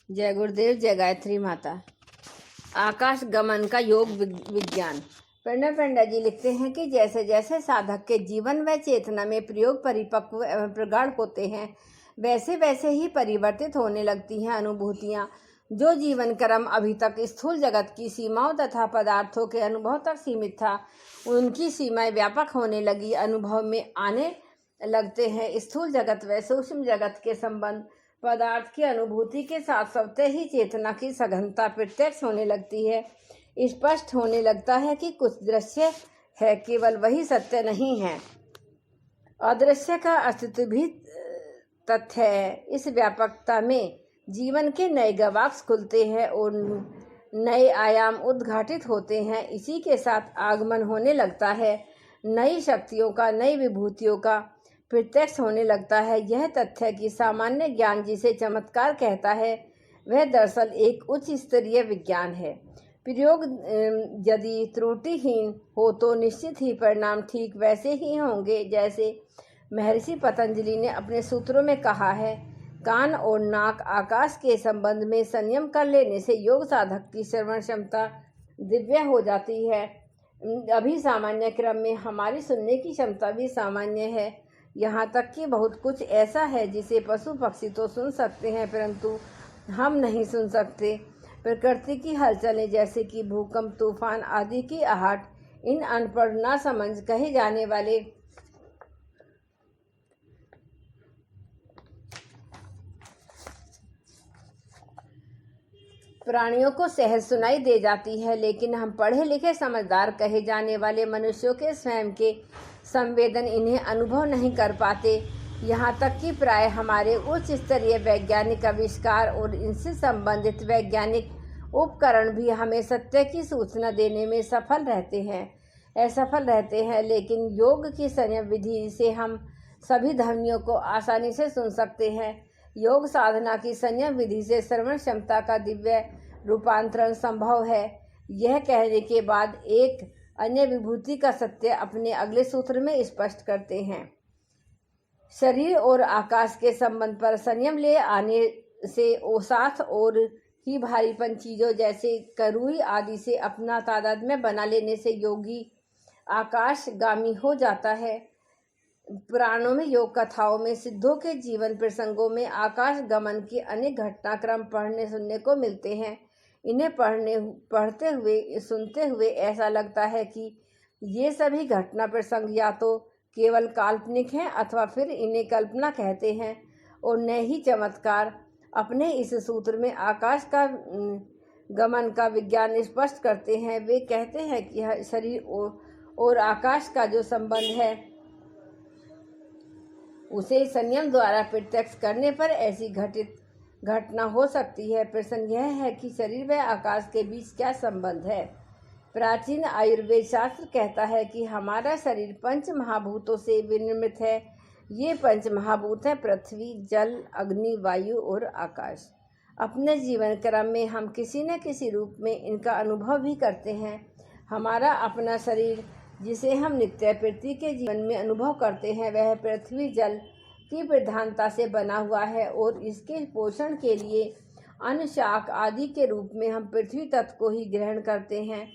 जय गुरुदेव, जय गायत्री माता। आकाश गमन का योग विज्ञान। प्रणव पंडा जी लिखते हैं कि जैसे जैसे साधक के जीवन व चेतना में प्रयोग परिपक्व एवं प्रगाढ़ होते हैं, वैसे वैसे ही परिवर्तित होने लगती हैं अनुभूतियाँ। जो जीवन क्रम अभी तक स्थूल जगत की सीमाओं तथा पदार्थों के अनुभव तक सीमित था, उनकी सीमाएं व्यापक होने लगी, अनुभव में आने लगते हैं। स्थूल जगत व सूक्ष्म जगत के संबंध, पदार्थ की अनुभूति के साथ स्वतः ही चेतना की सघनता प्रत्यक्ष होने लगती है। स्पष्ट होने लगता है कि कुछ दृश्य है, केवल वही सत्य नहीं है। अदृश्य का अस्तित्व भी तथ्य है। इस व्यापकता में जीवन के नए गवाक्ष खुलते हैं और नए आयाम उद्घाटित होते हैं। इसी के साथ आगमन होने लगता है नई शक्तियों का, नई विभूतियों का प्रत्यक्ष होने लगता है। यह तथ्य कि सामान्य ज्ञान जिसे चमत्कार कहता है, वह दरअसल एक उच्च स्तरीय विज्ञान है। प्रयोग यदि त्रुटिहीन हो तो निश्चित ही परिणाम ठीक वैसे ही होंगे जैसे महर्षि पतंजलि ने अपने सूत्रों में कहा है। कान और नाक आकाश के संबंध में संयम कर लेने से योग साधक की श्रवण क्षमता दिव्य हो जाती है। अभी सामान्य क्रम में हमारी सुनने की क्षमता भी सामान्य है। यहाँ तक कि बहुत कुछ ऐसा है जिसे पशु पक्षी तो सुन सकते हैं, परंतु हम नहीं सुन सकते। प्रकृति की हलचलें जैसे कि भूकंप, तूफान आदि की आहट, इन अनपढ़ नासमझ कहे जाने वाले प्राणियों को सहज सुनाई दे जाती है, लेकिन हम पढ़े लिखे समझदार कहे जाने वाले मनुष्यों के स्वयं के संवेदन इन्हें अनुभव नहीं कर पाते। यहाँ तक कि प्राय हमारे उच्च स्तरीय वैज्ञानिक आविष्कार और इनसे संबंधित वैज्ञानिक उपकरण भी हमें सत्य की सूचना देने में असफल रहते हैं। लेकिन योग की संयम विधि से हम सभी ध्वनियों को आसानी से सुन सकते हैं। योग साधना की संयम विधि से श्रवण क्षमता का दिव्य रूपांतरण संभव है। यह कहने के बाद एक अन्य विभूति का सत्य अपने अगले सूत्र में स्पष्ट करते हैं। शरीर और आकाश के संबंध पर संयम ले आने से साथ और ही भारीपन चीजों जैसे करूई आदि से अपना तादात्म्य बना लेने से योगी आकाशगामी हो जाता है। पुराणों में, योग कथाओं में, सिद्धों के जीवन प्रसंगों में आकाश गमन के अनेक घटनाक्रम पढ़ने सुनने को मिलते हैं। इन्हें पढ़ते हुए, सुनते हुए ऐसा लगता है कि ये सभी घटना प्रसंग या तो केवल काल्पनिक हैं अथवा फिर इन्हें कल्पना कहते हैं और न ही चमत्कार। अपने इस सूत्र में आकाश का गमन का विज्ञान स्पष्ट करते हैं। वे कहते हैं कि शरीर और आकाश का जो संबंध है, उसे संयम द्वारा प्रत्यक्ष करने पर ऐसी घटना हो सकती है। प्रश्न यह है कि शरीर व आकाश के बीच क्या संबंध है। प्राचीन आयुर्वेद शास्त्र कहता है कि हमारा शरीर पंच महाभूतों से विनिर्मित है। ये पंच महाभूत हैं पृथ्वी, जल, अग्नि, वायु और आकाश। अपने जीवन क्रम में हम किसी न किसी रूप में इनका अनुभव भी करते हैं। हमारा अपना शरीर, जिसे हम नित्य प्रति के जीवन में अनुभव करते हैं, वह पृथ्वी जल की प्रधानता से बना हुआ है और इसके पोषण के लिए अन्न, शाक आदि के रूप में हम पृथ्वी तत्व को ही ग्रहण करते हैं।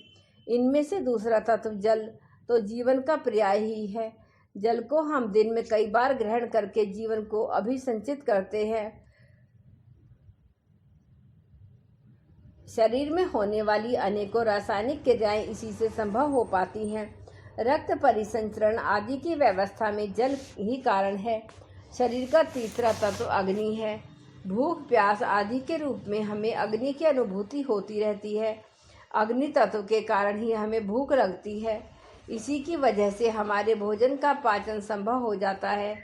इनमें से दूसरा तत्व जल तो जीवन का पर्याय ही है। जल को हम दिन में कई बार ग्रहण करके जीवन को अभिसंचित करते हैं। शरीर में होने वाली अनेकों रासायनिक क्रियाएं इसी से संभव हो पाती हैं। रक्त परिसंचरण आदि की व्यवस्था में जल ही कारण है। शरीर का तीसरा तत्व अग्नि है। भूख, प्यास आदि के रूप में हमें अग्नि की अनुभूति होती रहती है। अग्नि तत्व के कारण ही हमें भूख लगती है। इसी की वजह से हमारे भोजन का पाचन संभव हो जाता है।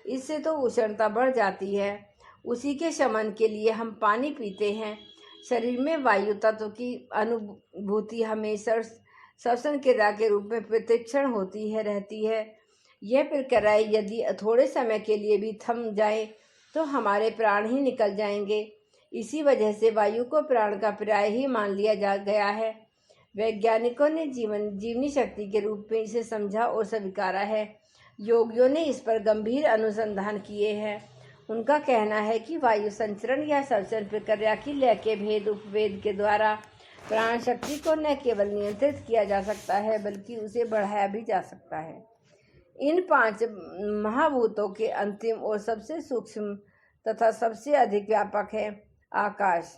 इससे तो उष्णता बढ़ जाती है। उसी के शमन के लिए हम पानी पीते हैं। शरीर में वायु तत्व की अनुभूति हमें श्वसन क्रिया के रूप में प्रतिक्षण रहती है। यह प्रक्रिया यदि थोड़े समय के लिए भी थम जाए तो हमारे प्राण ही निकल जाएंगे। इसी वजह से वायु को प्राण का पर्याय ही मान लिया गया है। वैज्ञानिकों ने जीवनी शक्ति के रूप में इसे समझा और स्वीकारा है। योगियों ने इस पर गंभीर अनुसंधान किए हैं। उनका कहना है कि वायु संचरण या श्वसन प्रक्रिया की लय के भेद उपवेद के द्वारा प्राण शक्ति को न केवल नियंत्रित किया जा सकता है बल्कि उसे बढ़ाया भी जा सकता है। इन 5 महाभूतों के अंतिम और सबसे सूक्ष्म तथा सबसे अधिक व्यापक है आकाश।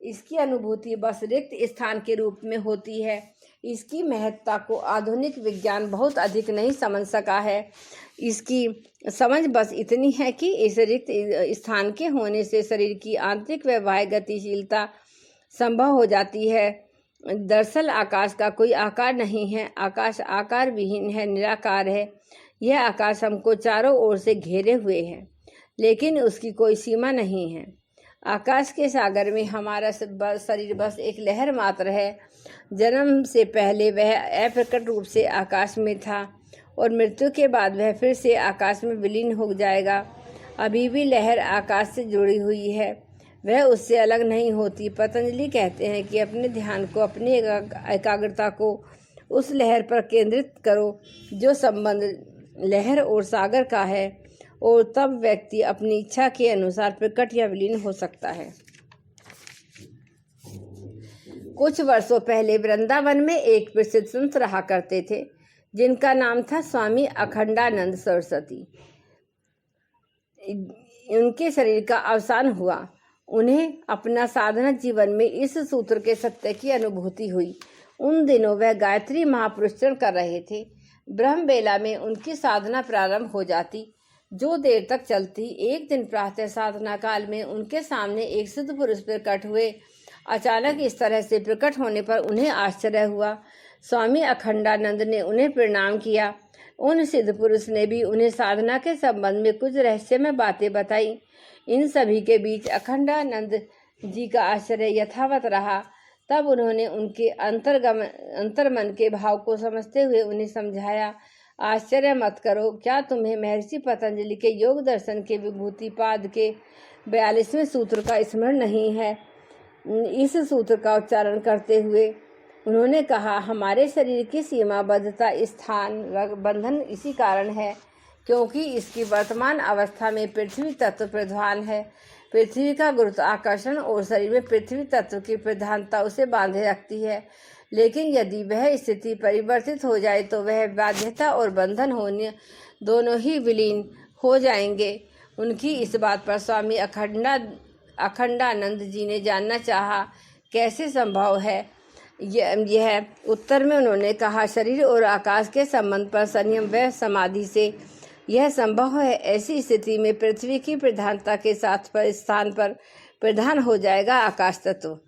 इसकी अनुभूति बस रिक्त स्थान के रूप में होती है। इसकी महत्ता को आधुनिक विज्ञान बहुत अधिक नहीं समझ सका है। इसकी समझ बस इतनी है कि इस रिक्त स्थान के होने से शरीर की आंतरिक व बाह्य गतिशीलता संभव हो जाती है। दरअसल आकाश का कोई आकार नहीं है। आकाश आकार विहीन है, निराकार है। यह आकाश हमको चारों ओर से घेरे हुए है, लेकिन उसकी कोई सीमा नहीं है। आकाश के सागर में हमारा शरीर बस एक लहर मात्र है। जन्म से पहले वह अप्रकट रूप से आकाश में था और मृत्यु के बाद वह फिर से आकाश में विलीन हो जाएगा। अभी भी लहर आकाश से जुड़ी हुई है, वह उससे अलग नहीं होती। पतंजलि कहते हैं कि अपने ध्यान को, अपनी एकाग्रता को उस लहर पर केंद्रित करो जो संबंध लहर और सागर का है, और तब व्यक्ति अपनी इच्छा के अनुसार प्रकट या विलीन हो सकता है। कुछ वर्षों पहले वृंदावन में एक प्रसिद्ध संत रहा करते थे जिनका नाम था स्वामी अखंडानंद सरस्वती। उनके शरीर का अवसान हुआ। उन्हें अपना साधना जीवन में इस सूत्र के सत्य की अनुभूति हुई। उन दिनों वह गायत्री महापुरुषचरण कर रहे थे। ब्रह्म बेला में उनकी साधना प्रारंभ हो जाती, जो देर तक चलती। एक दिन प्रातः साधना काल में उनके सामने एक सिद्ध पुरुष प्रकट हुए। अचानक इस तरह से प्रकट होने पर उन्हें आश्चर्य हुआ। स्वामी अखंडानंद ने उन्हें प्रणाम किया। उन सिद्ध पुरुष ने भी उन्हें साधना के संबंध में कुछ रहस्यमय बातें बताई। इन सभी के बीच अखंडानंद जी का आश्चर्य यथावत रहा। तब उन्होंने उनके अंतर्मन के भाव को समझते हुए उन्हें समझाया, आश्चर्य मत करो। क्या तुम्हें महर्षि पतंजलि के योग दर्शन के विभूति पाद के 42वें सूत्र का स्मरण नहीं है? इस सूत्र का उच्चारण करते हुए उन्होंने कहा, हमारे शरीर की सीमाबद्धता, स्थान, बंधन इसी कारण है क्योंकि इसकी वर्तमान अवस्था में पृथ्वी तत्व प्रधान है। पृथ्वी का गुरुत्वाकर्षण और शरीर में पृथ्वी तत्व की प्रधानता उसे बांधे रखती है। लेकिन यदि वह स्थिति परिवर्तित हो जाए तो वह बाध्यता और बंधन होने दोनों ही विलीन हो जाएंगे। उनकी इस बात पर स्वामी अखंडानंद जी ने जानना चाहा, कैसे संभव है यह? उत्तर में उन्होंने कहा, शरीर और आकाश के संबंध पर संयम व समाधि से यह संभव है। ऐसी स्थिति में पृथ्वी की प्रधानता के साथ पर स्थान पर प्रधान हो जाएगा आकाश तत्व।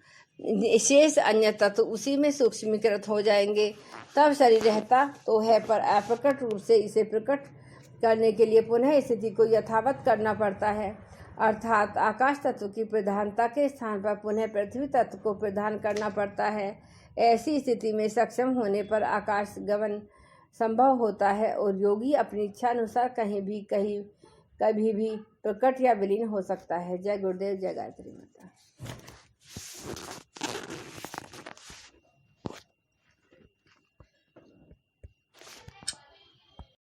शेष अन्य तत्व उसी में सूक्ष्मीकृत हो जाएंगे। तब शरीर रहता तो है, पर अप्रकट रूप से इसे प्रकट करने के लिए पुनः स्थिति को यथावत करना पड़ता है। अर्थात आकाश तत्व की प्रधानता के स्थान पर पुनः पृथ्वी तत्व को प्रदान करना पड़ता है। ऐसी स्थिति में सक्षम होने पर आकाश गमन संभव होता है और योगी अपनी इच्छा अनुसार कहीं भी कभी भी प्रकट या विलीन हो सकता है। जय गुरुदेव, जय गायत्री माता।